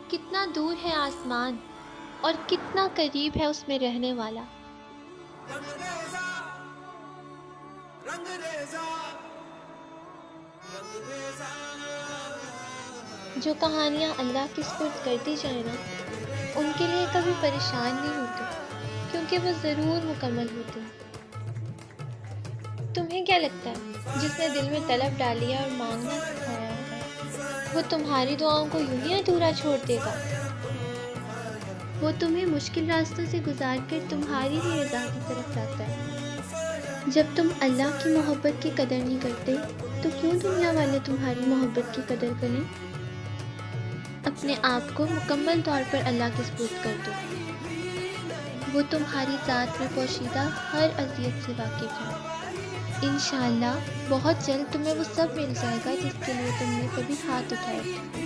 کتنا دور ہے آسمان اور کتنا قریب ہے اس میں رہنے والا۔ رنگریزا رنگریزا رنگریزا جو کہانیاں اللہ کی سپرد کر دی جائیں نا، ان کے لیے کبھی پریشان نہیں ہوتے، کیونکہ وہ ضرور مکمل ہوتی ہیں۔ تمہیں کیا لگتا ہے جس نے دل میں طلب ڈالی ہے اور مانگنا سکھایا ہے، وہ تمہاری دعاؤں کو یوں ہی ادھورا چھوڑ دے گا؟ وہ تمہیں مشکل راستوں سے گزار کر تمہاری ہی رضا کی طرف لاتا ہے۔ جب تم اللہ کی محبت کی قدر نہیں کرتے تو کیوں دنیا والے تمہاری محبت کی قدر کریں؟ اپنے آپ کو مکمل طور پر اللہ کے سپرد کر دو۔ وہ تمہاری ذات میں پوشیدہ ہر اذیت سے واقف ہے۔ انشاءاللہ بہت جلد تمہیں وہ سب مل جائے گا جس کے لیے تم نے کبھی ہاتھ اٹھائے تھے۔